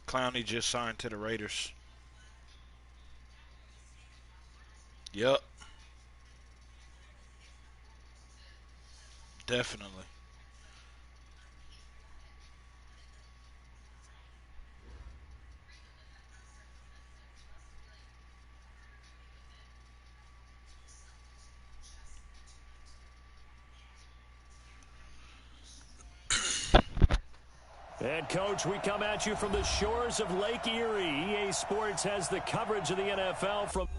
Clowney just signed to the Raiders. Yep. Definitely. And, Coach, we come at you from the shores of Lake Erie. EA Sports has the coverage of the NFL from...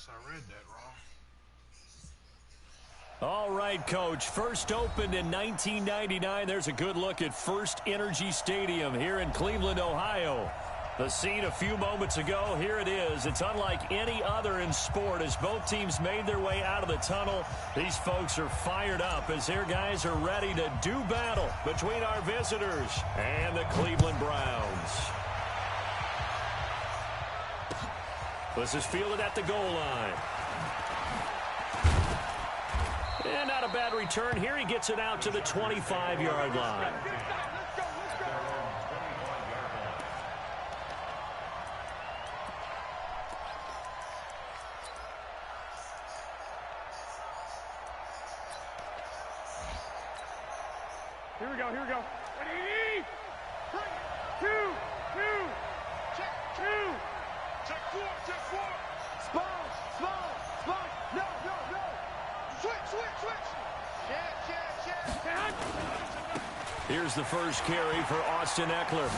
I read that wrong. All right, Coach. First opened in 1999. There's a good look at First Energy Stadium here in Cleveland, Ohio. The scene a few moments ago, here it is. It's unlike any other in sport as both teams made their way out of the tunnel. These folks are fired up as their guys are ready to do battle between our visitors and the Cleveland Browns. This is fielded at the goal line. And not a bad return here. He gets it out to the 25-yard line. Here we go, here we go. Ready? 3, 2, 2. Check 2. Check 4, check 4. Spawn. No. Switch. Check. Here's the first carry for Austin Eckler.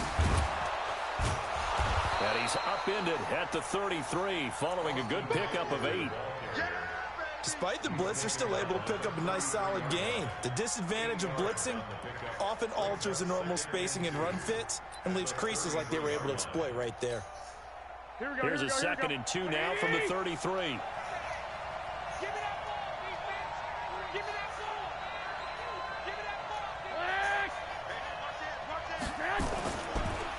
And he's upended at the 33 following a good pickup of 8. Despite the blitz, they're still able to pick up a nice solid gain. The disadvantage of blitzing often alters the normal spacing and run fits and leaves creases like they were able to exploit right there. Here's a 2nd and 2 now from the 33.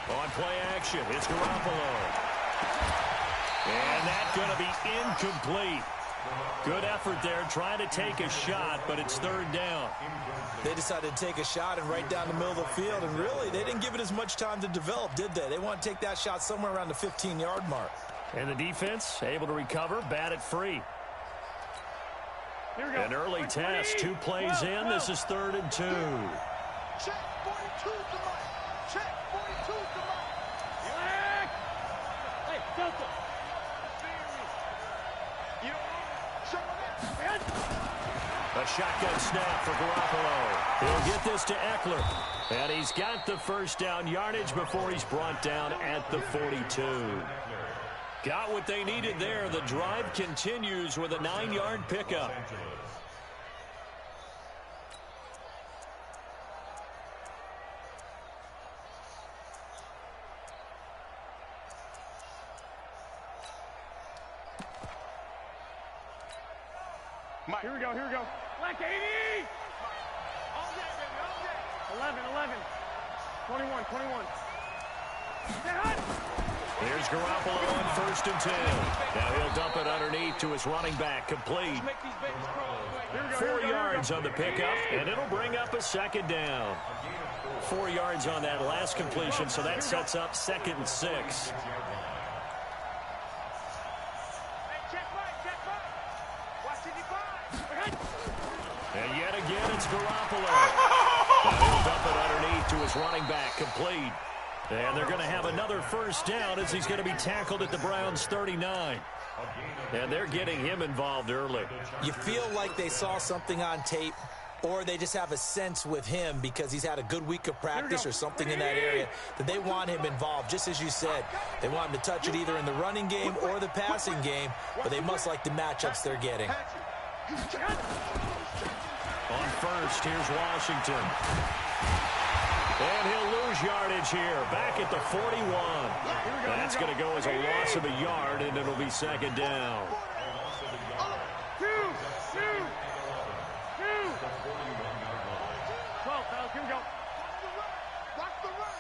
On play action, it's Garoppolo. And that's going to be incomplete. Good effort there, trying to take a shot, but it's 3rd down. They decided to take a shot and right down the middle of the field, and really, they didn't give it as much time to develop, did they? They want to take that shot somewhere around the 15-yard mark. And the defense able to recover, bat it free. Here we go. An early test, 2 plays in. This is 3rd and 2. Check 42 to Mike. Check 42 to Mike. Hey, Delta. A shotgun snap for Garoppolo. He'll get this to Eckler. And he's got the 1st down yardage before he's brought down at the 42. Got what they needed there. The drive continues with a 9-yard pickup. Here we go, here we go. Black 80! All day, baby, all day. 11, 21, 21. There's Garoppolo on 1st and 10. Now he'll dump it underneath to his running back. Complete. 4 yards on the pickup, and it'll bring up a 2nd down. 4 yards on that last completion, so that sets up 2nd and 6. And yet again, it's Garoppolo. Now he'll dump it underneath to his running back. Complete. And they're going to have another 1st down as he's going to be tackled at the Browns' 39. And they're getting him involved early. You feel like they saw something on tape, or they just have a sense with him because he's had a good week of practice or something in that area that they want him involved. Just as you said, they want him to touch it either in the running game or the passing game, but they must like the matchups they're getting. On 1st, here's Washington. And he'll lose yardage here, back at the 41. That's going to go as a loss of a yard, and it'll be 2nd down. 2. 12, fellas, here we go. Watch the run.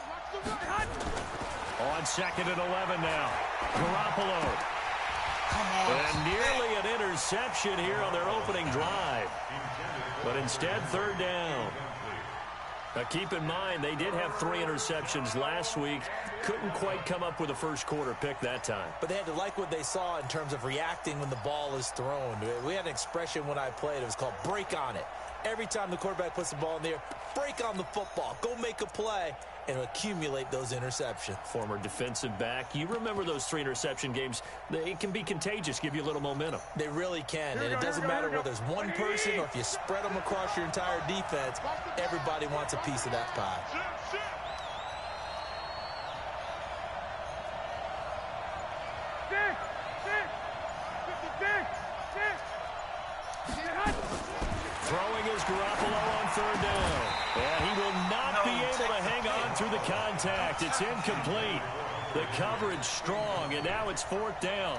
On 2nd and 11 now. Garoppolo. And nearly an interception here on their opening drive. But instead, 3rd down. Now, keep in mind, they did have 3 interceptions last week. Couldn't quite come up with a first-quarter pick that time. But they had to like what they saw in terms of reacting when the ball is thrown. We had an expression when I played. It was called break on it. Every time the quarterback puts the ball in the air, break on the football. Go make a play and accumulate those interceptions. Former defensive back. You remember those 3 interception games. It can be contagious, give you a little momentum. They really can, and it doesn't matter whether there's one person or if you spread them across your entire defense. Everybody wants a piece of that pie. Throwing is Garoppolo on 3rd down. And he will not be able to hang on through the contact. It's incomplete. The coverage strong, and now it's 4th down.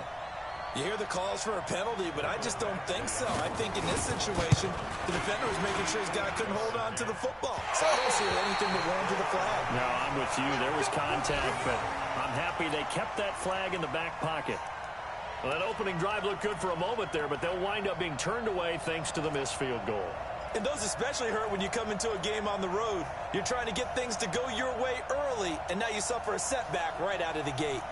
You hear the calls for a penalty, but I just don't think so. I think in this situation, the defender was making sure his guy couldn't hold on to the football. So I don't see anything that warranted the flag. No, I'm with you. There was contact, but I'm happy they kept that flag in the back pocket. Well, that opening drive looked good for a moment there, but they'll wind up being turned away thanks to the missed field goal. And those especially hurt when you come into a game on the road. You're trying to get things to go your way early, and now you suffer a setback right out of the gate.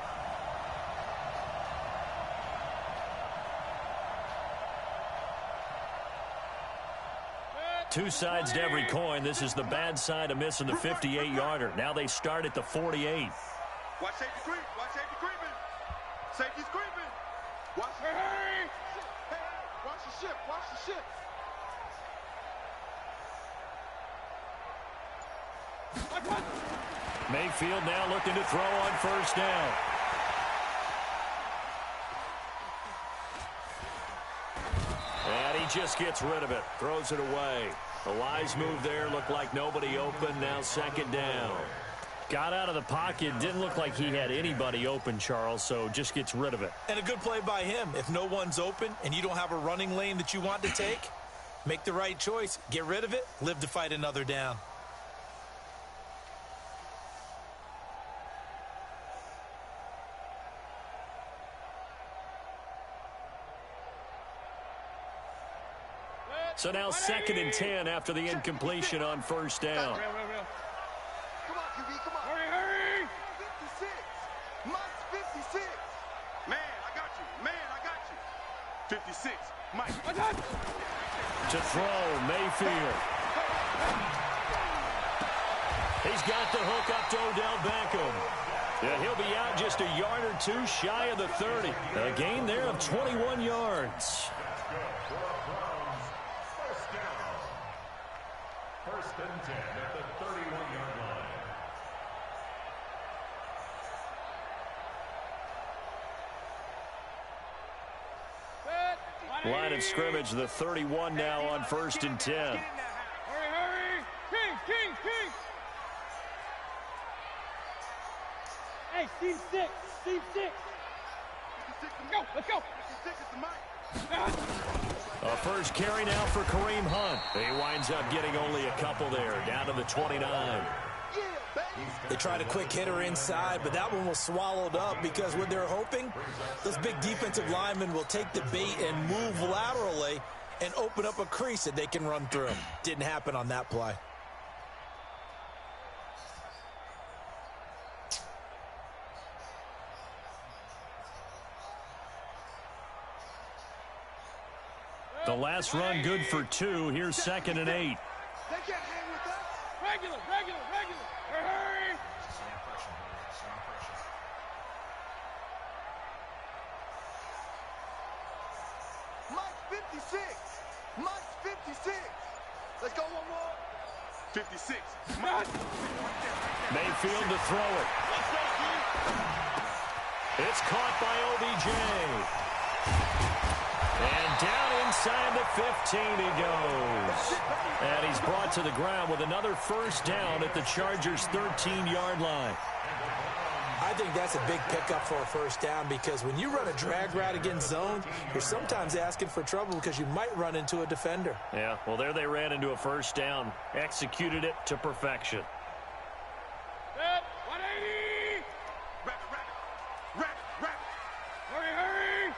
Two sides to every coin. This is the bad side of missing the 58-yarder. Now they start at the 48. Watch safety creep. Watch safety creeping. Safety's creeping. Watch, hey, watch the ship. Watch the ship. Mayfield now looking to throw on 1st down. And he just gets rid of it. Throws it away. A wise move there. Looked like nobody open. Now 2nd down. Got out of the pocket. Didn't look like he had anybody open, Charles, so just gets rid of it. And a good play by him. If no one's open and you don't have a running lane that you want to take, make the right choice. Get rid of it. Live to fight another down. So now 2nd and 10 after the incompletion on 1st down. Come on, QB, come on. Hurry! 56. Mike's 56. Man, I got you. Man, I got you. 56. Mike. To throw, Mayfield. He's got the hook up to Odell Beckham. Yeah, he'll be out just a yard or two shy of the 30. A gain there of 21 yards. First and 10 at the 31-yard line. Line of scrimmage, the 31 now on 1st and 10. Hurry, hurry. King. Hey, Steve 6. Let's go. A first carry now for Kareem Hunt. He winds up getting only a couple there, down to the 29. They tried a quick hitter inside, but that one was swallowed up because what they're hoping, those big defensive linemen will take the bait and move laterally and open up a crease that they can run through. Didn't happen on that play. The last run good for 2. Here's 2nd and 8. They can't hang with us. Regular. Hurry. Mike 56. Let's go one more. 56. Mayfield to throw it. It's caught by OBJ. And down inside the 15 he goes. And he's brought to the ground with another first down at the Chargers' 13-yard line. I think that's a big pickup for a first down because when you run a drag route against zone, you're sometimes asking for trouble because you might run into a defender. Yeah, well, there they ran into a first down. Executed it to perfection. Set. 180. Rapid. Hurry.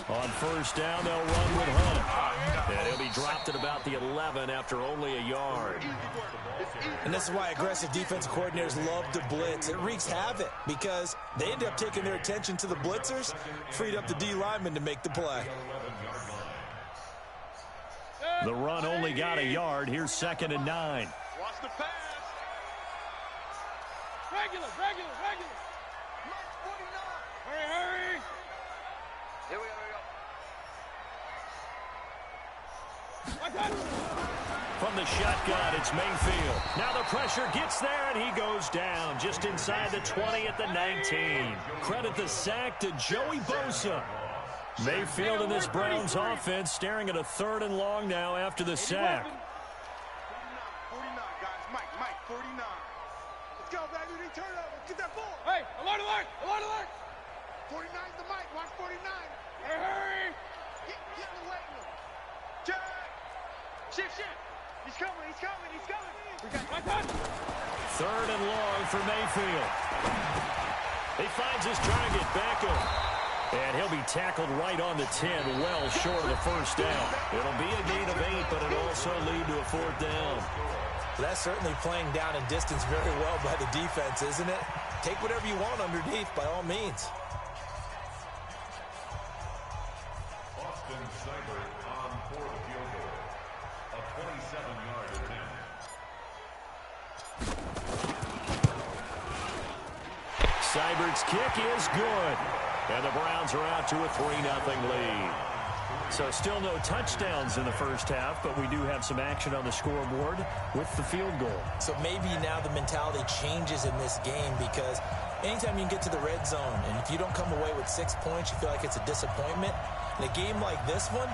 On first down, they'll run with Hunt. And he'll be dropped at about the 11 after only a yard. And this is why aggressive defensive coordinators love to blitz. It wreaks havoc because they end up taking their attention to the blitzers, freed up the D lineman to make the play. The run only got a yard. Here's 2nd and 9. Watch the pass. Regular. Hurry. Here we go. From the shotgun, it's Mayfield. Now the pressure gets there, and he goes down just inside the 20 at the 19. Credit the sack to Joey Bosa. Mayfield in this Browns offense staring at a 3rd and long now after the sack. 49, guys. Mike, 49. Let's go, baby. They turn over. Get that ball. Hey, alert. 49's the Mike. Watch 49. Hurry. Get in the way. Check. Shift. He's coming. We got my touch. 3rd and long for Mayfield. He finds his target, Beckham. And he'll be tackled right on the 10, well short of the first down. It'll be a gain of 8, but it'll also lead to a 4th down. That's certainly playing down in distance very well by the defense, isn't it? Take whatever you want underneath, by all means. Austin Seibert on for the field goal. A 27-yard attempt. Seibert's kick is good. And the Browns are out to a 3-0 lead. So still no touchdowns in the first half, but we do have some action on the scoreboard with the field goal. So maybe now the mentality changes in this game because anytime you can get to the red zone, and if you don't come away with 6 points, you feel like it's a disappointment. In a game like this one,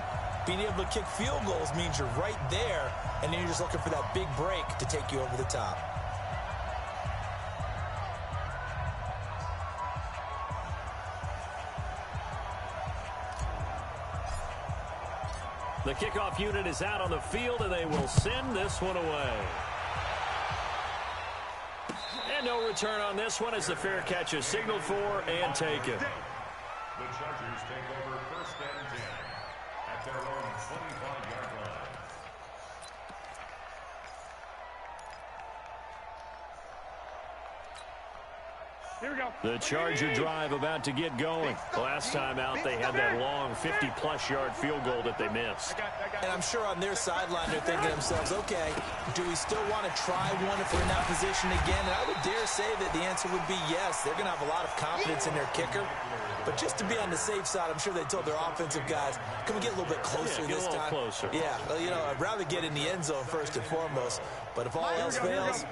being able to kick field goals means you're right there, and then you're just looking for that big break to take you over the top. The kickoff unit is out on the field, and they will send this one away. And no return on this one as the fair catch is signaled for and taken. The Chargers take over 1st and 10 at their own 25-yard line. Here we go. The Charger drive about to get going. Last time out, they had that long 50-plus yard field goal that they missed. And I'm sure on their sideline they're thinking to themselves, okay, do we still want to try one if we're in that position again? And I would dare say that the answer would be yes. They're going to have a lot of confidence in their kicker. But just to be on the safe side, I'm sure they told their offensive guys, can we get a little bit closer this time? Closer. Yeah, well, you know, I'd rather get in the end zone first and foremost. But if all else fails,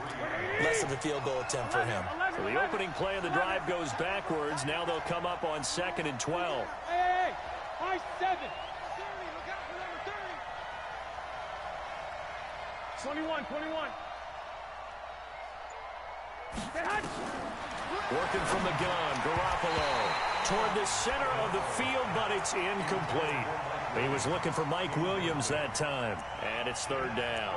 less of a field goal attempt for him. So the opening play of the drive goes backwards. Now they'll come up on 2nd and 12. Hey, high 7. 30, look out for number 30. 21. Working from the gun, Garoppolo toward the center of the field, but it's incomplete. He was looking for Mike Williams that time, and it's 3rd down.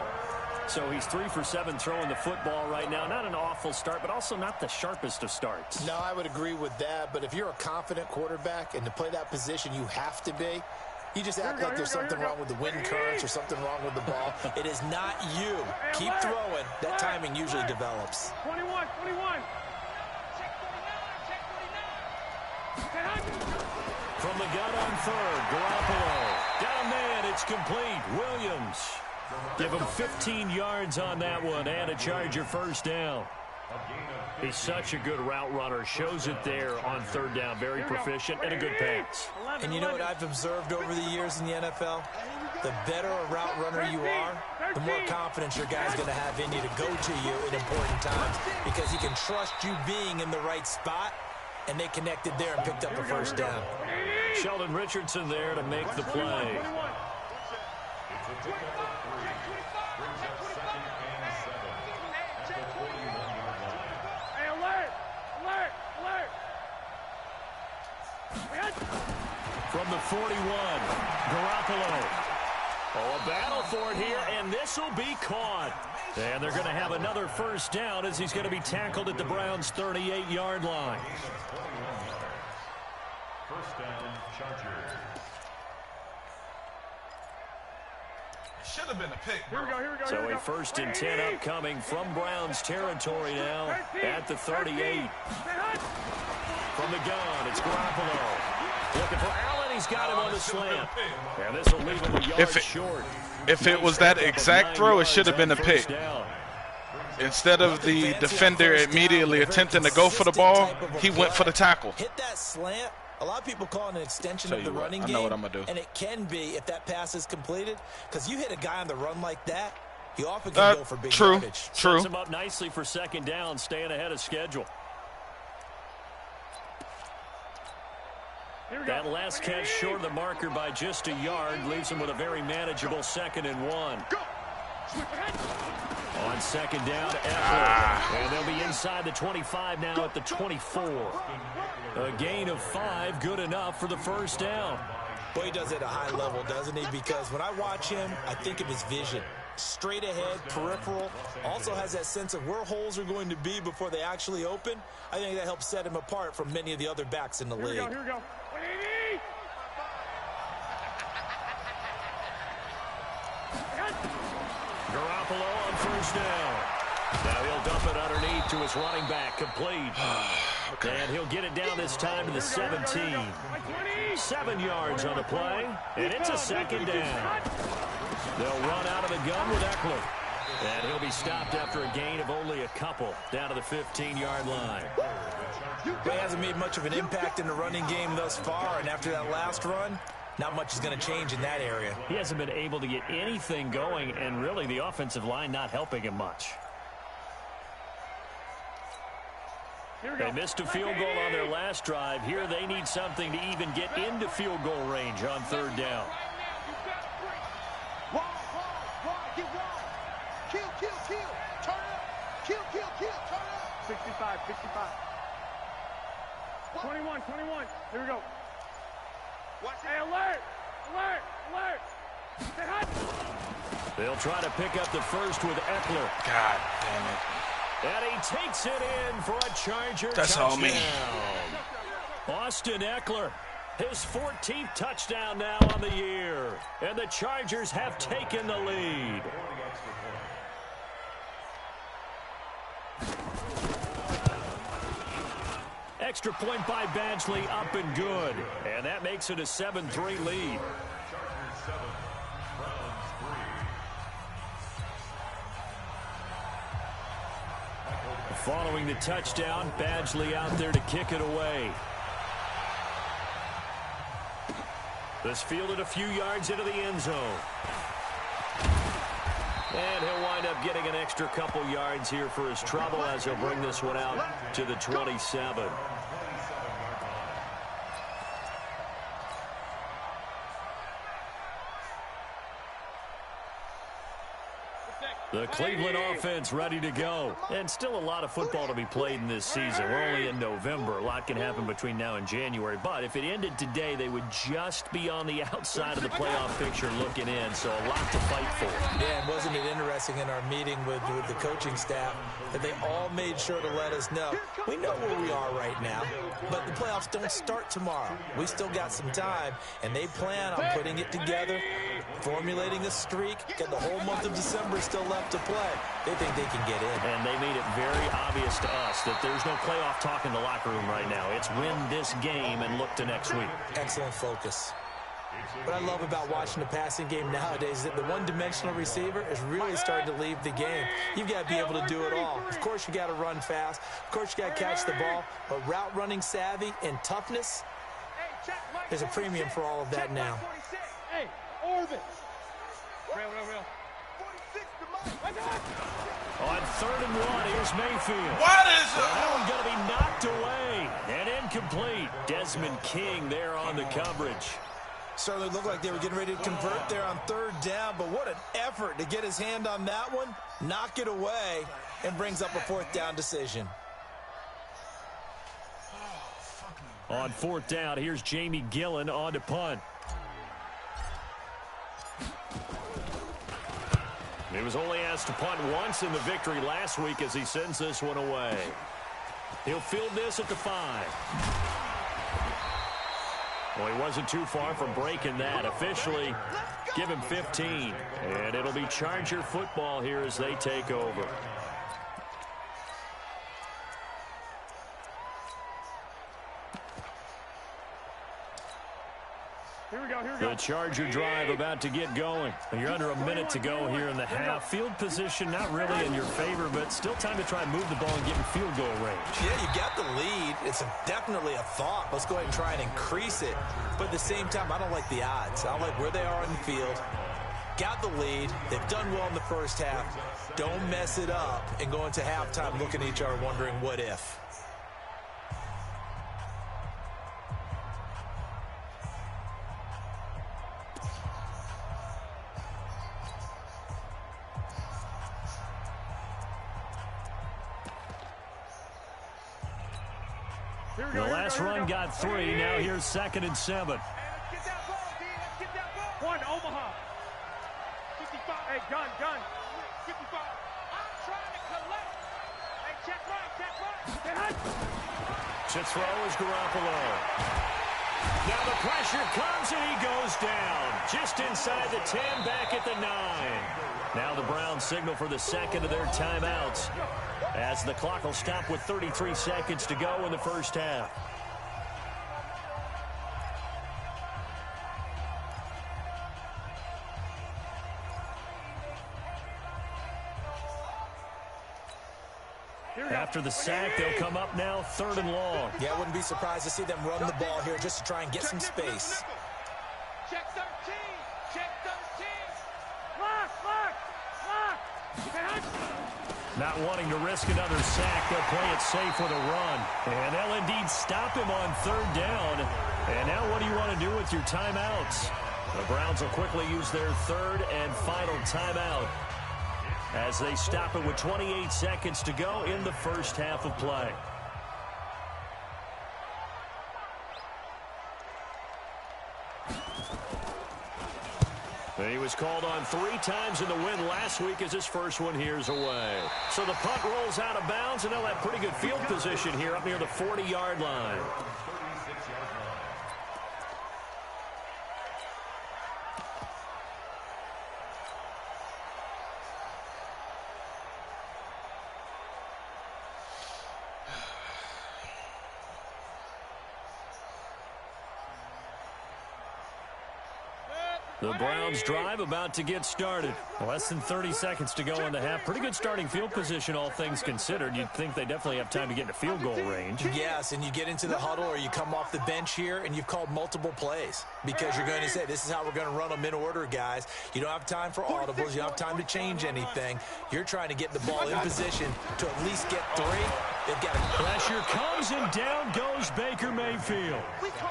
So he's 3 for 7 throwing the football right now. Not an awful start, but also not the sharpest of starts. No, I would agree with that, but if you're a confident quarterback and to play that position you have to be, you just act like there's something wrong with the wind currents or something wrong with the ball. It is not you. Keep throwing. That timing usually develops. 21. From the gun on 3rd, Garoppolo. Got a man, it's complete. Williams. Give him 15 yards on that one and a Charger 1st down. He's such a good route runner. Shows it there on 3rd down. Very proficient and a good pass. And you know what I've observed over the years in the NFL? The better a route runner you are, the more confidence your guy's going to have in you to go to you in important times because he can trust you being in the right spot, and they connected there and picked up a 1st down. Sheldon Richardson there to make the play. From the 41, Garoppolo. Oh, a battle for it here, and this will be caught. And they're going to have another 1st down as he's going to be tackled at the Browns' 38-yard line. 1st down, Chargers. Should have been a pick. Here we go. So a 1st and 10 upcoming from Browns territory now at the 38. From the gun, it's Garoppolo. Looking for Allen, he's got him on the slant. And this will leave him a yard short. If it was that exact throw, it should have been a pick. Instead of the defender immediately attempting to go for the ball, he went for the tackle. Hit that slant. A lot of people call it an extension of the running game. I know what I'm going to do. And it can be if that pass is completed. Because you hit a guy on the run like that, he often can go for big yardage. Sets him up nicely for 2nd down, staying ahead of schedule. That last catch short of the marker by just a yard leaves him with a very manageable 2nd and 1. On 2nd down, Eckler. And they'll be inside the 25 now at the 24. A gain of 5, good enough for the 1st down. Boy, he does it at a high level, doesn't he? Because when I watch him, I think of his vision. Straight ahead, peripheral. Also has that sense of where holes are going to be before they actually open. I think that helps set him apart from many of the other backs in the league. Here we go. Garoppolo on 1st down. Now he'll dump it underneath to his running back, complete. Okay. And he'll get it down this time to the 17. 7 yards on the play, and it's a 2nd down. They'll run out of the gun with Eckler. And he'll be stopped after a gain of only a couple down to the 15-yard line. He hasn't made much of an impact in the running game thus far, and after that last run, not much is going to change in that area. He hasn't been able to get anything going, and really the offensive line not helping him much. They missed a field goal on their last drive. Here they need something to even get into field goal range on 3rd down. Kill. Turn up. Kill. Turn up. 65. 21. Here we go. Hey, alert. They'll try to pick up the 1st with Eckler. God damn it. And he takes it in for a Charger That's touchdown. all me. Austin Eckler, his 14th touchdown now on the year. And the Chargers have taken the lead. Extra point by Badgley, up and good. And that makes it a 7-3 lead. Following the touchdown, Badgley out there to kick it away. This fielded a few yards into the end zone. And he'll wind up getting an extra couple yards here for his trouble as he'll bring this one out to the 27. The Cleveland offense ready to go. And still a lot of football to be played in this season. We're only in November. A lot can happen between now and January. But if it ended today, they would just be on the outside of the playoff picture looking in. So a lot to fight for. Yeah, and wasn't it interesting in our meeting with the coaching staff that they all made sure to let us know, we know where we are right now, but the playoffs don't start tomorrow. We still got some time, and they plan on putting it together, formulating a streak, got the whole month of December still left to play. They think they can get in. And they made it very obvious to us that there's no playoff talk in the locker room right now. It's win this game and look to next week. Excellent focus. What I love about watching the passing game nowadays is that the one-dimensional receiver is really starting to leave the game. You've got to be able to do it all. Of course, you got to run fast. Of course, you got to catch the ball. But route running savvy and toughness, there's a premium for all of that now. Hey, Orvis. Real. On 3rd and 1, here's Mayfield. What is it? That one's going to be knocked away and incomplete. Desmond King there on the coverage. Certainly looked like they were getting ready to convert there on 3rd down, but what an effort to get his hand on that one, knock it away, and brings up a 4th down decision. On 4th down, here's Jamie Gillen on to punt. He was only asked to punt once in the victory last week as he sends this one away. He'll field this at the 5. Well, he wasn't too far from breaking that. Officially, give him 15. And it'll be Charger football here as they take over. Here we go. The Charger drive about to get going. You're under a minute to go here in the half. Field position not really in your favor, but still time to try and move the ball and get in field goal range. Yeah, you got the lead. It's definitely a thought. Let's go ahead and try and increase it. But at the same time, I don't like the odds. I don't like where they are on the field. Got the lead. They've done well in the first half. Don't mess it up and go into halftime looking at each other wondering what if. The last run got 3. Now here's 2nd and 7. Let's get that ball, D. Let's get that ball. 1, Omaha. 55. Hey, gun. 55. I'm trying to collect. Hey, check right. To throw is Garoppolo. Now the pressure comes and he goes down. Just inside the 10, back at the 9. Now the Browns signal for the second of their timeouts, as the clock will stop with 33 seconds to go in the first half. After the sack, they'll come up now 3rd and long. Yeah, I wouldn't be surprised to see them run the ball here just to try and get some space. Check 13. Check 13. Lock. Not wanting to risk another sack, they'll play it safe with a run. And they'll indeed stop him on 3rd down. And now what do you want to do with your timeouts? The Browns will quickly use their 3rd and final timeout as they stop it with 28 seconds to go in the first half of play. He was called on 3 times in the win last week as his first one here's away. So the punt rolls out of bounds, and they'll have pretty good field position here up near the 40-yard line. The Browns drive about to get started. Less than 30 seconds to go in the half. Pretty good starting field position, all things considered. You'd think they definitely have time to get into field goal range. Yes, and you get into the huddle or you come off the bench here and you've called multiple plays because you're going to say, this is how we're going to run them in order, guys. You don't have time for audibles. You don't have time to change anything. You're trying to get the ball in position to at least get 3. They've got pressure comes and down goes Baker Mayfield.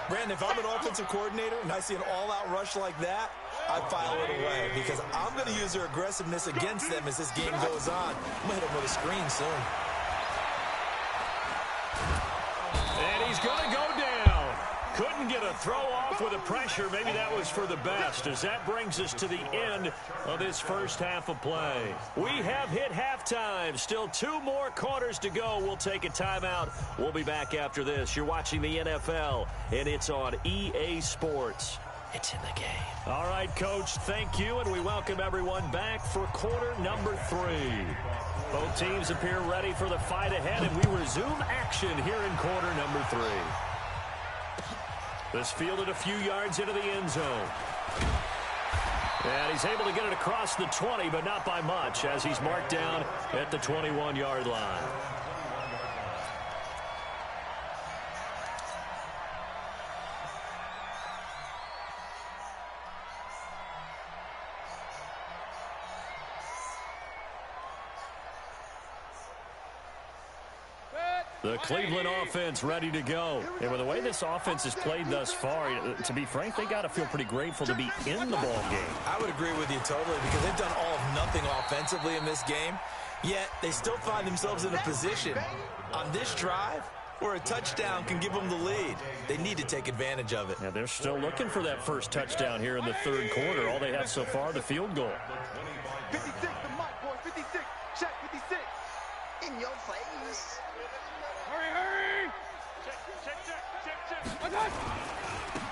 Brandon, if I'm an offensive coordinator and I see an all-out rush like that, I file it away because I'm going to use their aggressiveness against them as this game goes on. I'm going to hit them with a screen soon. And he's going to go down. Couldn't get a throw off with the pressure. Maybe that was for the best, as that brings us to the end of this first half of play. We have hit halftime. Still 2 more quarters to go. We'll take a timeout. We'll be back after this. You're watching the NFL, and it's on EA Sports. It's in the game. All right, Coach, thank you, and we welcome everyone back for quarter number 3. Both teams appear ready for the fight ahead, and we resume action here in quarter number 3. This fielded a few yards into the end zone. And he's able to get it across the 20, but not by much, as he's marked down at the 21-yard line. The Cleveland offense ready to go. And with the way this offense has played thus far, to be frank, they got to feel pretty grateful to be in the ball game. I would agree with you totally because they've done all of nothing offensively in this game, yet they still find themselves in a position on this drive where a touchdown can give them the lead. They need to take advantage of it. Yeah, they're still looking for that first touchdown here in the third quarter. All they have so far, the field goal. 56, the mic, boy, 56. Check 56. In your face. Hurry! Check.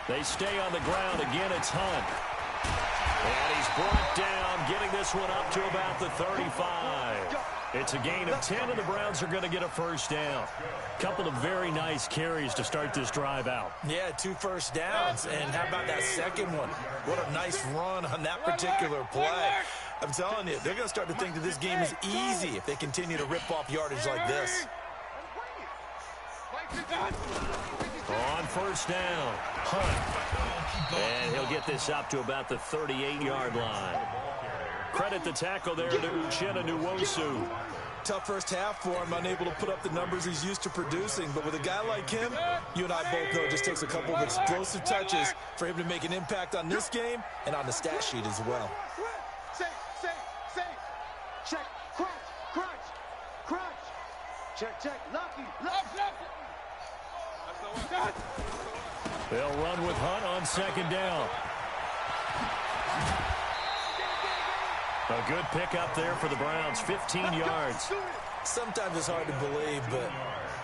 They stay on the ground. Again, it's Hunt. And he's brought down, getting this one up to about the 35. It's a gain of 10, and the Browns are going to get a first down. Couple of very nice carries to start this drive out. Yeah, 2 first downs. And how about that second one? What a nice run on that particular play. I'm telling you, they're going to start to think that this game is easy if they continue to rip off yardage like this. On first down, Hunt. And he'll get this up to about the 38-yard line. Credit the tackle there to Uchenna Nwosu. Tough first half for him, unable to put up the numbers he's used to producing. But with a guy like him, you and I both know it just takes a couple of explosive touches for him to make an impact on this game and on the stat sheet as well. Safe. Check, crunch. Check, lucky. They'll run with Hunt on second down. A good pickup there for the Browns, 15 yards. Sometimes it's hard to believe, but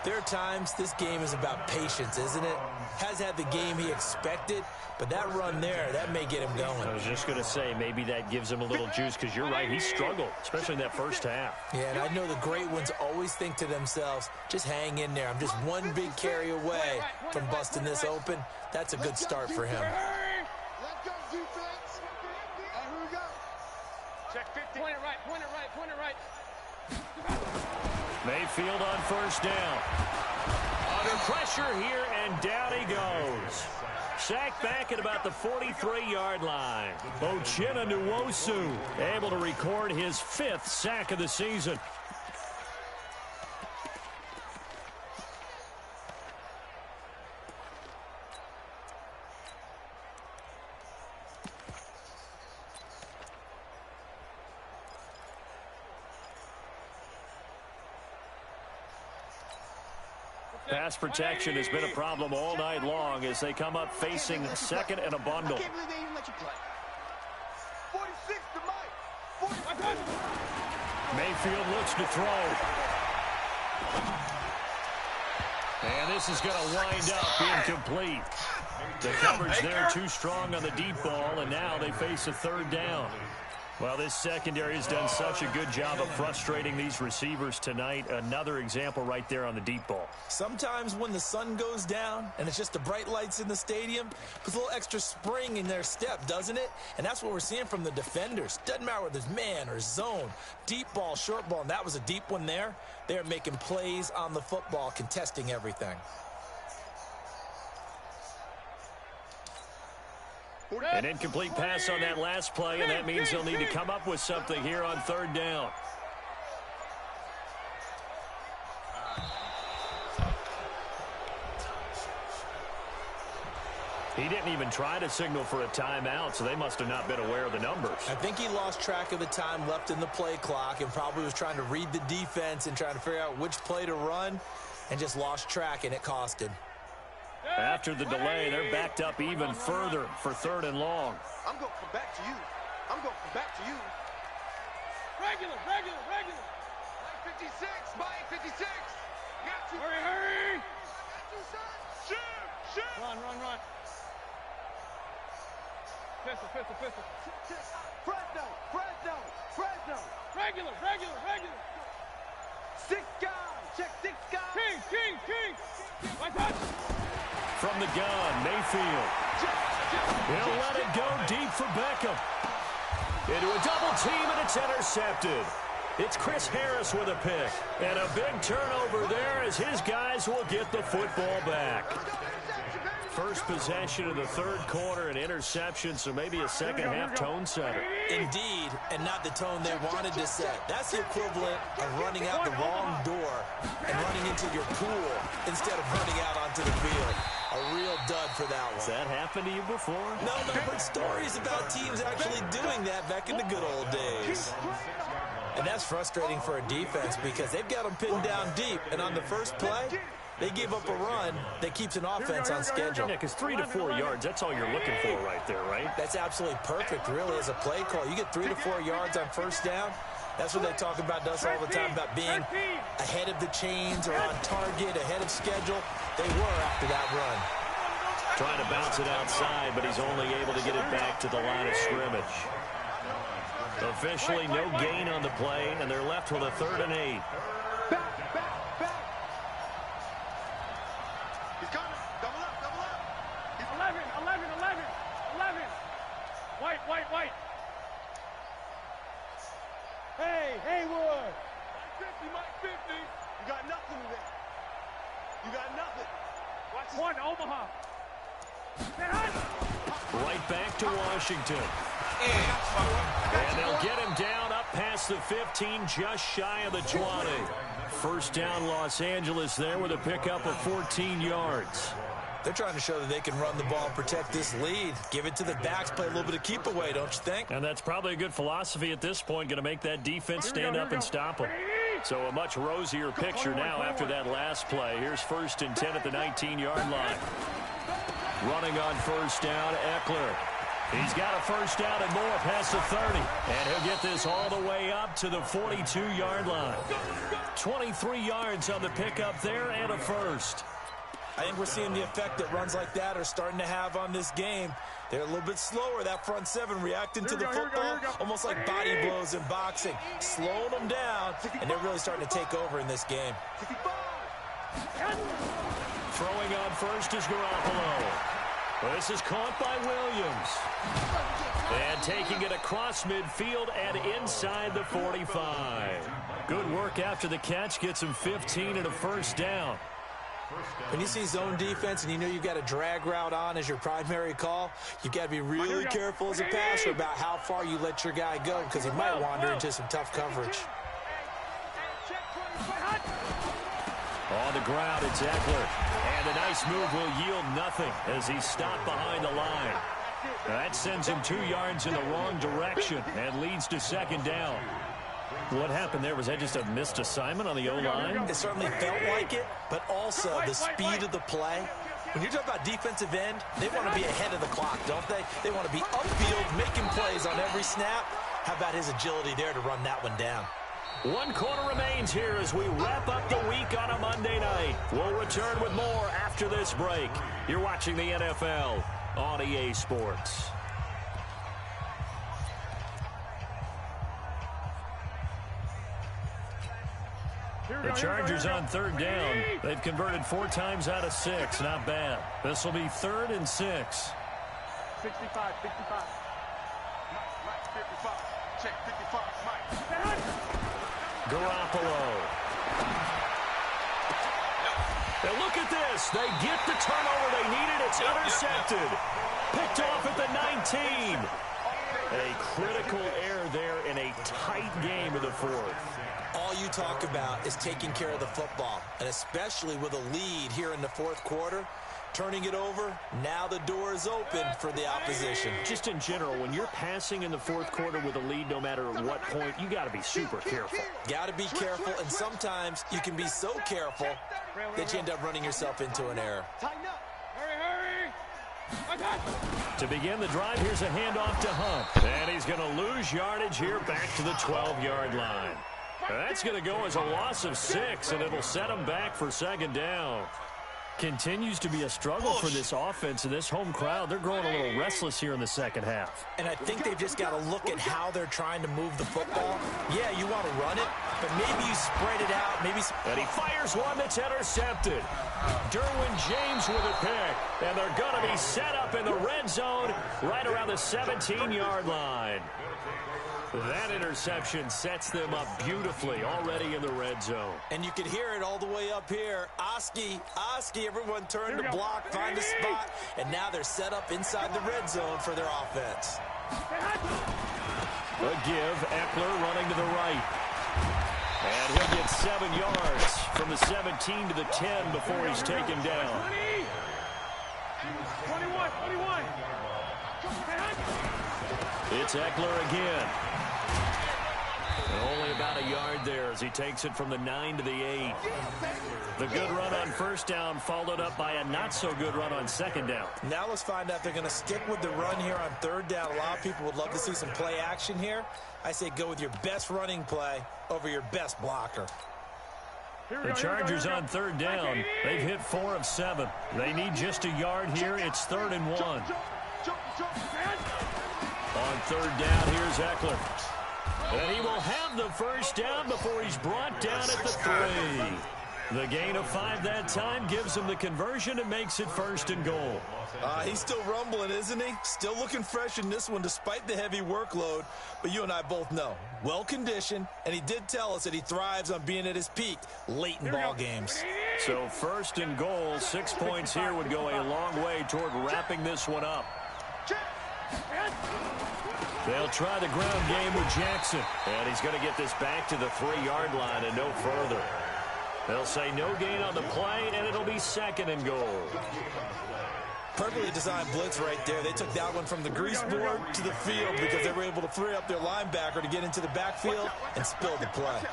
there are times this game is about patience, isn't it? Has had the game he expected, but that run there, that may get him going. I was just going to say, maybe that gives him a little juice, because you're right, he struggled, especially in that first half. Yeah, and I know the great ones always think to themselves, just hang in there. I'm just one big carry away from busting this open. That's a good start for him. Let's go, defense. And here we go. Check 50. Point it right. Mayfield on first down. Under pressure here, and down he goes. Sacked back at about the 43-yard line. Uchenna Nwosu able to record his 5th sack of the season. Pass protection has been a problem all night long as they come up facing second and a bundle. I can't believe they even let you play. 46 to Mike. 46. Mayfield looks to throw. And this is going to wind up incomplete. The coverage there too strong on the deep ball, and now they face a third down. Well, this secondary has done such a good job of frustrating these receivers tonight. Another example right there on the deep ball. Sometimes when the sun goes down and it's just the bright lights in the stadium, puts a little extra spring in their step, doesn't it? And that's what we're seeing from the defenders. Doesn't matter whether it's man or zone, deep ball, short ball, and that was a deep one there. They're making plays on the football, contesting everything. An incomplete pass on that last play, and that means they'll need to come up with something here on third down. He didn't even try to signal for a timeout, so they must have not been aware of the numbers. I think he lost track of the time left in the play clock and probably was trying to read the defense and trying to figure out which play to run and just lost track, and it cost him. After the delay, they're backed up even further for third and long. I'm going to come back to you. I'm going to come back to you. Regular. Mike 56. Mike 56. Got you. Hurry. Got you, son. Shoot. Run. Pistol. Fresno. Regular. 6 guys. Check 6 guys. King. My touch. From the gun, Mayfield. He'll let it go deep for Beckham. Into a double team, and it's intercepted. It's Chris Harris with a pick. And a big turnover there as his guys will get the football back. First possession of the third quarter, an interception, so maybe a second-half tone setter. Indeed, and not the tone they wanted to set. That's the equivalent of running out the wrong door and running into your pool instead of running out onto the field. A real dud for that one. Has that happened to you before? No, but I've heard stories about teams actually doing that back in the good old days. And that's frustrating for a defense because they've got them pinned down deep, and on the first play, they give up a run that keeps an offense on schedule. Yeah, because 3 to 4 yards, that's all you're looking for right there, right? That's absolutely perfect, really, as a play call. You get 3 to 4 yards on first down. That's what they talk about us all the time, about being ahead of the chains or on target, ahead of schedule. They were after that run. Trying to bounce it outside, but he's only able to get it back to the line of scrimmage. Officially no gain on the play, and they're left with a 3rd and 8. He's coming. Double up. He's 11. White. Hey, Haywood. Mike 50. You got nothing today. You got nothing. Watch this. One, Omaha. Right back to Washington. And they'll get him down up past the 15, just shy of the 20. First down, Los Angeles there with a pickup of 14 yards. They're trying to show that they can run the ball and protect this lead. Give it to the backs, play a little bit of keep away, don't you think? And that's probably a good philosophy at this point, going to make that defense stand up and stop them. So a much rosier picture now after that last play. Here's 1st and 10 at the 19-yard line. Running on first down, Eckler. He's got a first down and more past the 30. And he'll get this all the way up to the 42-yard line. 23 yards on the pickup there and a first. I think we're seeing the effect that runs like that are starting to have on this game. They're a little bit slower, that front seven, reacting to the football, almost like body blows in boxing, slowing them down, and they're really starting to take over in this game. Throwing on first is Garoppolo. This is caught by Williams. And taking it across midfield and inside the 45. Good work after the catch, gets him 15 and a first down. When you see zone defense and you know you've got a drag route on as your primary call, you've got to be really careful as a passer about how far you let your guy go because he might wander into some tough coverage. On the ground, it's Eckler. And a nice move will yield nothing as he's stopped behind the line. That sends him 2 yards in the wrong direction and leads to second down. What happened there? Was that just a missed assignment on the O-line? It certainly felt like it, but also the speed of the play. When you're talking about defensive end, they want to be ahead of the clock, don't they? They want to be upfield, making plays on every snap. How about his agility there to run that one down? 1 quarter remains here as we wrap up the week on a Monday night. We'll return with more after this break. You're watching the NFL on EA Sports. The Chargers on third down. They've converted 4 times out of 6. Not bad. This will be 3rd and 6. 65, 65. Mike, 55. Check 55, Mike. Garoppolo. And look at this. They get the turnover they needed. It's intercepted. Picked off at the 19. A critical error there in a tight game of the 4th. All you talk about is taking care of the football, and especially with a lead here in the 4th quarter. Turning it over, now the door is open for the opposition. Just in general, when you're passing in the 4th quarter with a lead, no matter what point, you got to be super careful. Got to be careful, and sometimes you can be so careful that you end up running yourself into an error. Tighten up. Hurry. To begin the drive, here's a handoff to Hunt. And he's going to lose yardage here back to the 12-yard line. That's going to go as a loss of 6, and it'll set him back for 2nd down. Continues to be a struggle for this offense and this home crowd. They're growing a little restless here in the 2nd half. And I think they've just got to look at how they're trying to move the football. Yeah, you want to run it, but maybe you spread it out. And he fires one that's intercepted. Derwin James with a pick. And they're going to be set up in the red zone right around the 17-yard line. That interception sets them up beautifully already in the red zone. And you can hear it all the way up here. Oski, everyone turn to block, find a spot, and now they're set up inside the red zone for their offense. A give, Eckler running to the right. And he'll get 7 yards from the 17 to the 10 before he's taken down. 21. It's Eckler again. And only about a yard there as he takes it from the 9 to the 8. The good run on 1st down followed up by a not-so-good run on 2nd down. Now let's find out if they're going to stick with the run here on 3rd down. A lot of people would love to see some play action here. I say go with your best running play over your best blocker. The Chargers on 3rd down. They've hit 4 of 7. They need just a yard here. It's 3rd and 1. On 3rd down, here's Eckler. And he will have the 1st down before he's brought down at the 3. The gain of 5 that time gives him the conversion and makes it 1st and goal. He's still rumbling, isn't he? Still looking fresh in this one despite the heavy workload. But you and I both know, well-conditioned, and he did tell us that he thrives on being at his peak late in ball games. So 1st and goal, 6 points here would go a long way toward wrapping this one up. They'll try the ground game with Jackson. And he's going to get this back to the 3-yard line and no further. They'll say no gain on the play, and it'll be 2nd and goal. Perfectly designed blitz right there. They took that one from the grease board to the field because they were able to free up their linebacker to get into the backfield and spill the play.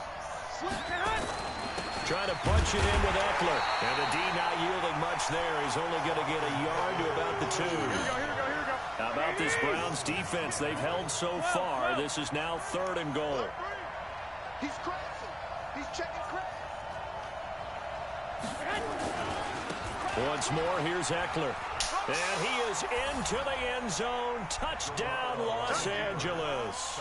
Trying to punch it in with Eckler. And the D not yielding much there. He's only going to get a yard to about the 2. How about this Browns defense? They've held so far. This is now 3rd and goal. He's crashing. He's checking crash. Once more, here's Eckler. And he is into the end zone. Touchdown, Los Angeles.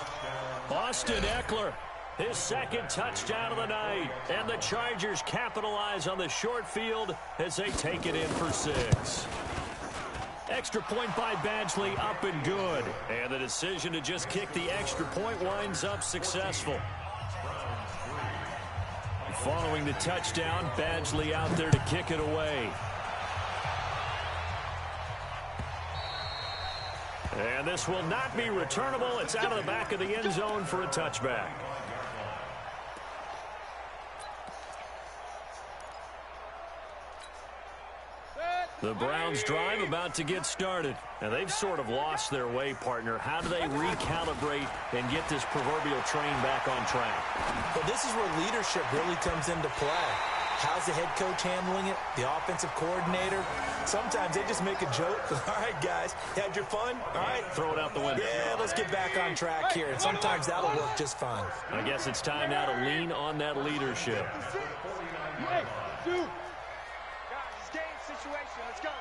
Austin Eckler, his 2nd touchdown of the night. And the Chargers capitalize on the short field as they take it in for 6. Extra point by Badgley, up and good. And the decision to just kick the extra point winds up successful. Following the touchdown, Badgley out there to kick it away. And this will not be returnable. It's out of the back of the end zone for a touchback. The Browns drive about to get started. And they've sort of lost their way, partner. How do they recalibrate and get this proverbial train back on track? Well, this is where leadership really comes into play. How's the head coach handling it? The offensive coordinator? Sometimes they just make a joke. All right, guys, had your fun? All right. Throw it out the window. Yeah, let's get back on track here. And sometimes that'll work just fine. I guess it's time now to lean on that leadership. Hey, dude. Guys, game situation. Let's go.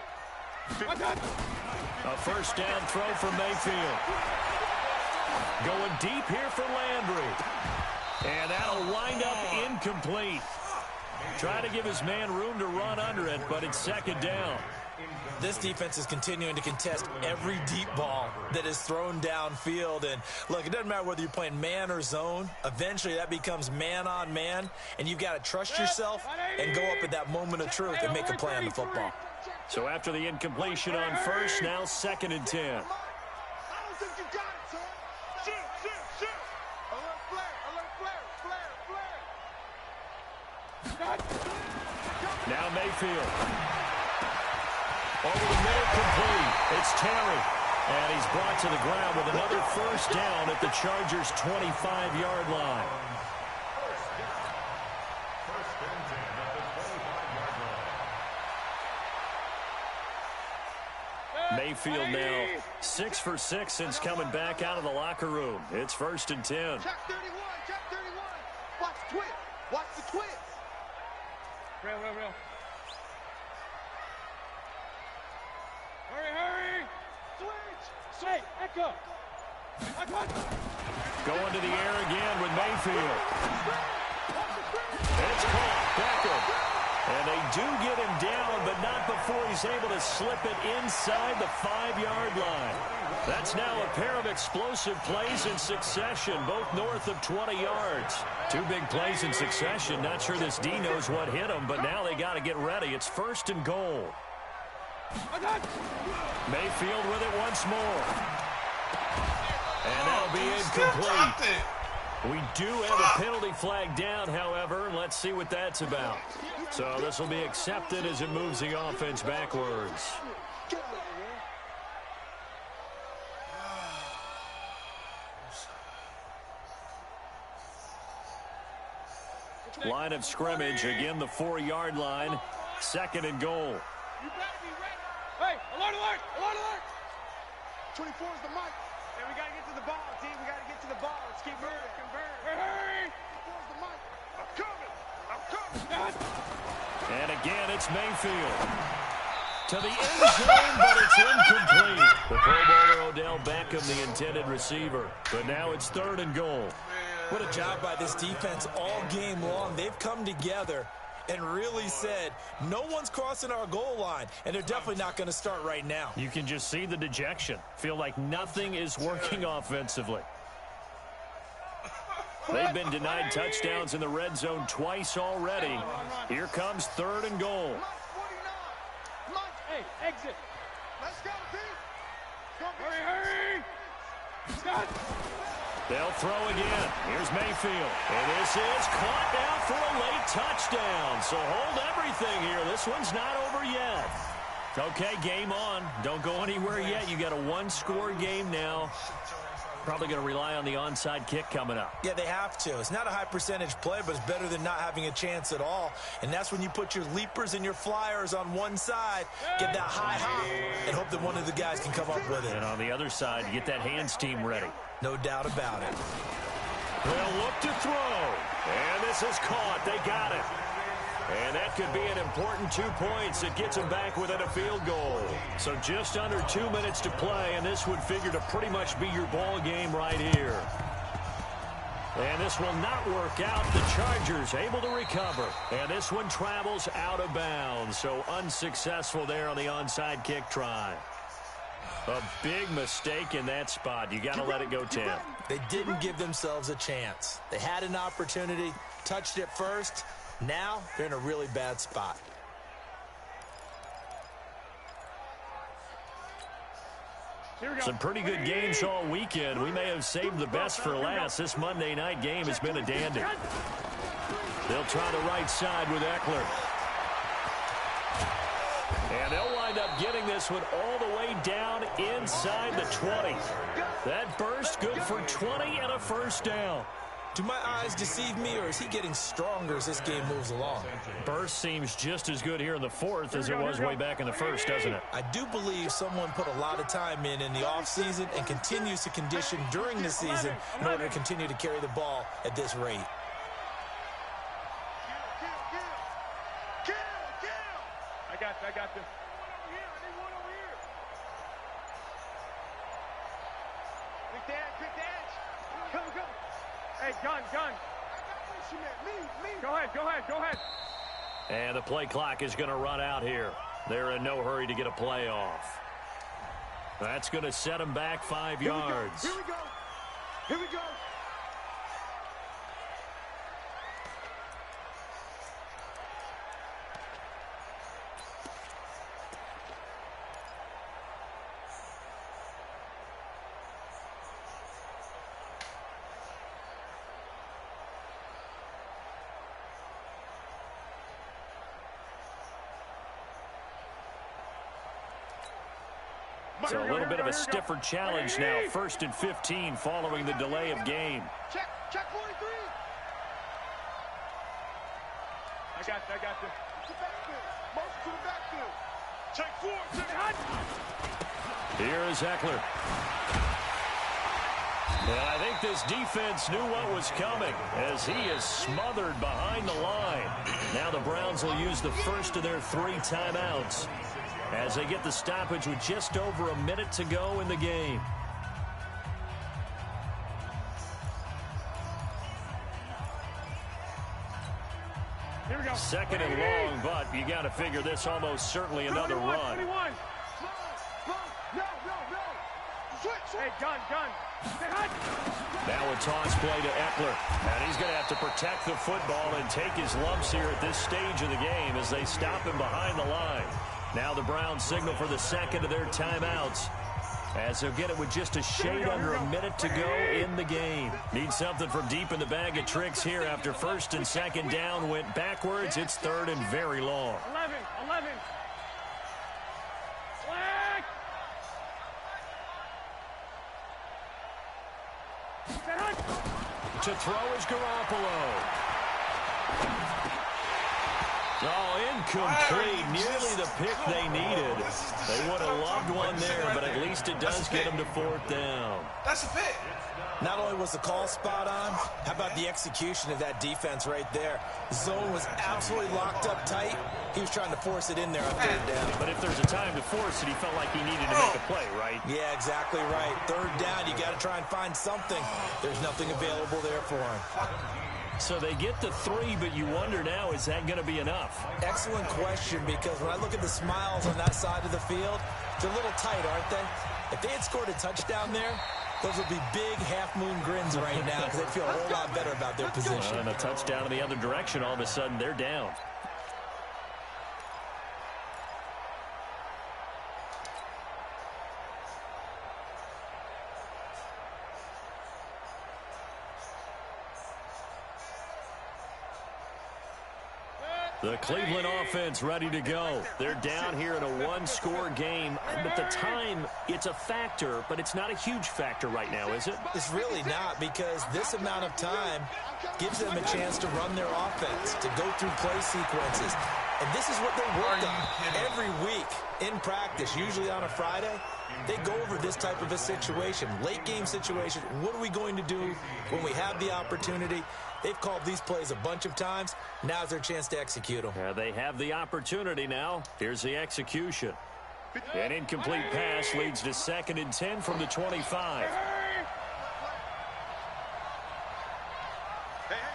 A 1st down throw for Mayfield. Going deep here for Landry. And that'll wind up incomplete. Trying to give his man room to run under it, but it's second down. This defense is continuing to contest every deep ball that is thrown downfield. And look, it doesn't matter whether you're playing man or zone. Eventually, that becomes man on man, and you've got to trust yourself and go up at that moment of truth and make a play on the football. So after the incompletion on first, now 2nd and 10. I don't think you got it, son. Shoot. Alert flare. Now Mayfield. Over the middle, complete. It's Terry. And he's brought to the ground with another first down at the Chargers' 25-yard line. First and 10 at the 25-yard line. Mayfield now 6 for 6 since coming back out of the locker room. It's 1st and 10. Check 31. Watch the twist. Real. Hurry. Switch. Hey, echo. Going to the air again with Mayfield. It's caught. Beckham. And they do get him down, but not before he's able to slip it inside the 5-yard line. That's now a pair of explosive plays in succession, both north of 20 yards. 2 big plays in succession. Not sure this D knows what hit him, but now they got to get ready. It's 1st and goal. Mayfield with it once more. And that'll be incomplete. We do have a penalty flag down, however, and let's see what that's about. So this will be accepted as it moves the offense backwards. Line of scrimmage, again the 4-yard line. 2nd and goal. You better be ready. Hey, alert. 24 is the mic. Hey, we got to get to the ball, team. We got to get to the ball. Let's keep moving. Hurry. 24 is the mic. I'm coming. And again, it's Mayfield. To the end zone, but it's incomplete. The Pro Bowler Odell Beckham, the intended receiver. But now it's 3rd and goal. What a job by this defense all game long. They've come together and really said, no one's crossing our goal line, and they're definitely not going to start right now. You can just see the dejection. Feel like nothing is working offensively. They've been denied touchdowns in the red zone twice already. Here comes 3rd and goal. Hey, exit. Let's go, team. Hurry. Scott. They'll throw again. Here's Mayfield. And this is caught down for a late touchdown. So hold everything here. This one's not over yet. Okay, game on. Don't go anywhere yet. You got a 1-score game now. Probably going to rely on the onside kick coming up. Yeah, they have to. It's not a high percentage play, but it's better than not having a chance at all. And that's when you put your leapers and your flyers on one side, get that high hop, and hope that one of the guys can come up with it. And on the other side, you get that hands team ready. No doubt about it. They'll look to throw. And this is caught. They got it. And that could be an important 2 points that gets them back within a field goal. So just under 2 minutes to play, and this would figure to pretty much be your ball game right here. And this will not work out. The Chargers able to recover. And this one travels out of bounds. So unsuccessful there on the onside kick try. A big mistake in that spot. You got to let it go, Tim. They didn't give themselves a chance. They had an opportunity, touched it first. Now they're in a really bad spot. Some pretty good games all weekend. We may have saved the best for last. This Monday night game has been a dandy. They'll try the right side with Eckler. And they'll wind up getting this one all the way down inside the 20. That burst good for 20 and a first down. Do my eyes deceive me, or is he getting stronger as this game moves along? Burst seems just as good here in the 4th as it was way back in the 1st, doesn't it? I do believe someone put a lot of time in the offseason and continues to condition during the season in order to continue to carry the ball at this rate. I got this. I need one over here. Quick dance. Come. Hey, gun. I got this, you man. Me. Go ahead. And the play clock is going to run out here. They're in no hurry to get a play off. That's going to set them back 5 yards. Here we go. Here we go. So a little bit of a stiffer challenge now. 1st and 15 following the delay of game. Check 43. I got this. To the backfield. Motion to the backfield. Check 4. Check hot. Here is Eckler. And I think this defense knew what was coming as he is smothered behind the line. Now the Browns will use the first of their 3 timeouts as they get the stoppage with just over a minute to go in the game. Here we go. 2nd and long, but you got to figure this almost certainly another 21, run. 21. No. Switch. Hey, gun. Now a toss play to Eckler. And he's going to have to protect the football and take his lumps here at this stage of the game as they stop him behind the line. Now the Browns signal for the 2nd of their timeouts as they'll get it with just a shade under a minute to go in the game. Need something from deep in the bag of tricks here after 1st and 2nd down went backwards. It's 3rd and very long. 11. Flag. To throw is Garoppolo. Oh, incomplete. Nearly the pick they needed. They would have loved one there, but at least it does get them to 4th down. That's a pick. Not only was the call spot on, how about the execution of that defense right there? The zone was absolutely locked up tight. He was trying to force it in there on 3rd down. But if there's a time to force it, he felt like he needed to make a play, right? Yeah, exactly right. 3rd down, you got to try and find something. There's nothing available there for him. So they get the 3, but you wonder now, is that going to be enough? Excellent question, because when I look at the smiles on that side of the field, they're a little tight, aren't they? If they had scored a touchdown there, those would be big half-moon grins right now because they'd feel a whole lot better about their position. And a touchdown in the other direction, all of a sudden they're down. The Cleveland offense ready to go. They're down here in a 1-score game, but the time, it's a factor, but it's not a huge factor right now, is it? It's really not, because this amount of time gives them a chance to run their offense, to go through play sequences. And this is what they work on every week in practice, usually on a Friday. They go over this type of a situation, late game situation. What are we going to do when we have the opportunity? They've called these plays a bunch of times. Now's their chance to execute them. Yeah, they have the opportunity now. Here's the execution. An incomplete pass leads to 2nd and 10 from the 25. Hey,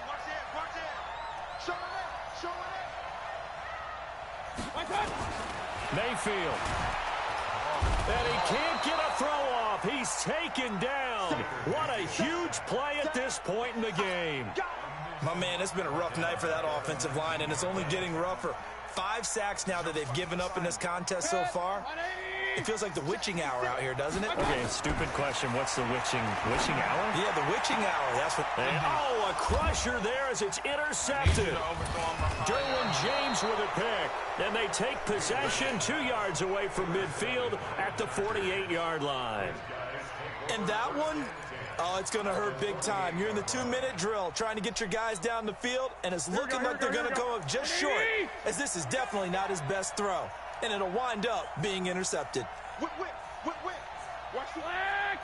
watch it. Show it. Mayfield. And he can't get a throw off. He's taken down. What a huge play at this point in the game. My man, it's been a rough night for that offensive line, and it's only getting rougher. 5 sacks now that they've given up in this contest so far. It feels like the witching hour out here, doesn't it? Okay, stupid question. What's the witching hour? Yeah, the witching hour. That's what. And, oh, a crusher there as it's intercepted. Derwin James with a pick. And they take possession 2 yards away from midfield at the 48-yard line. And that one, oh, it's going to hurt big time. You're in the 2-minute drill trying to get your guys down the field, and it's looking like they're going to go up just short, as this is definitely not his best throw. And it'll wind up being intercepted. Watch the flag.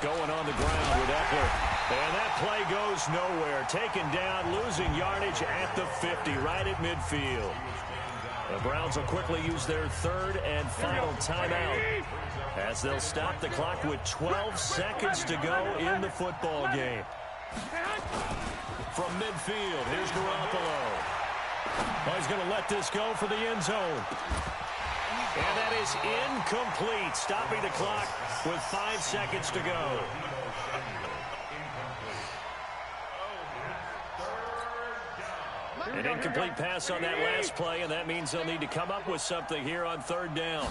Going on the ground with Eckler. And that play goes nowhere. Taken down, losing yardage at the 50, right at midfield. The Browns will quickly use their 3rd and final timeout as they'll stop the clock with 12 seconds to go in the football game. From midfield, here's Garoppolo. Oh, he's going to let this go for the end zone. And that is incomplete, stopping the clock with 5 seconds to go. An incomplete pass on that last play, and that means they'll need to come up with something here on 3rd down.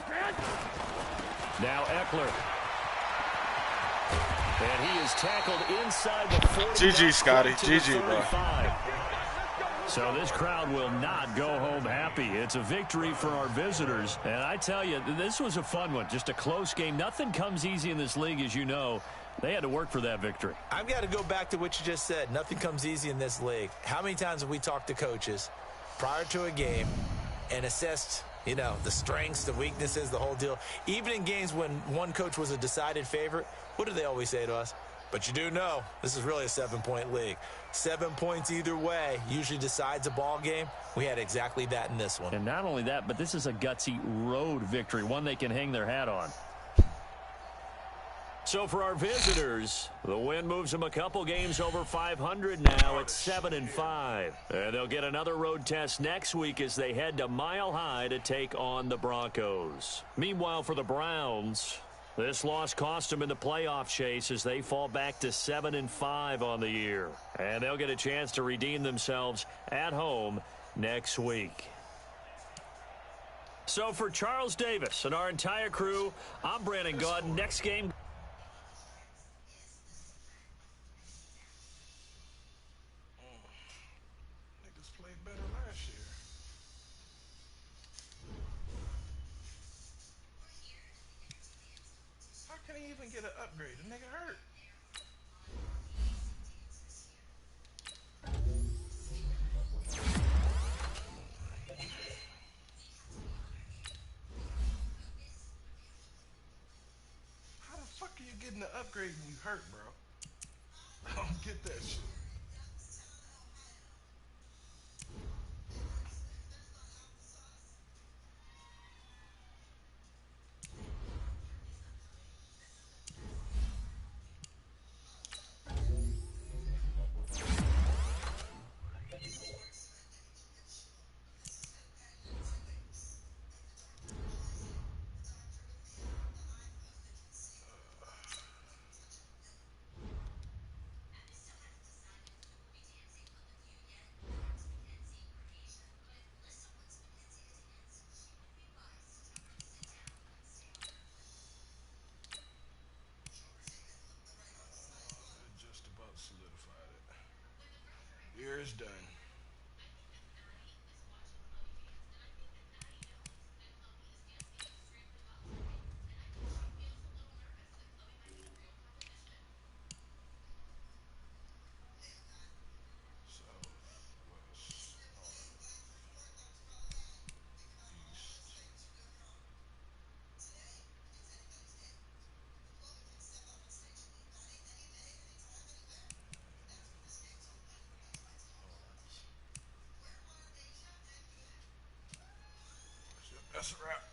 Now Eckler. And he is tackled inside the 40. GG, Scotty. GG, bro. So this crowd will not go home happy. It's a victory for our visitors. And I tell you, this was a fun one. Just a close game. Nothing comes easy in this league, as you know. They had to work for that victory. I've got to go back to what you just said. Nothing comes easy in this league. How many times have we talked to coaches prior to a game and assessed, you know, the strengths, the weaknesses, the whole deal? Even in games when one coach was a decided favorite, what do they always say to us? But you do know this is really a 7-point league. 7 points either way usually decides a ball game. We had exactly that in this one. And not only that, but this is a gutsy road victory, one they can hang their hat on. So for our visitors, the win moves them a couple games over 500 now at 7-5. And they'll get another road test next week as they head to Mile High to take on the Broncos. Meanwhile, for the Browns, this loss cost them in the playoff chase as they fall back to 7-5 on the year. And they'll get a chance to redeem themselves at home next week. So for Charles Davis and our entire crew, I'm Brandon Gaudin. Next game. Niggas played better last year. How can he even get an upgrade? The nigga hurt. How the fuck are you getting an upgrade when you hurt, bro? I don't get that shit. Just about solidified it. Year is done. Southwest, east. That's a wrap.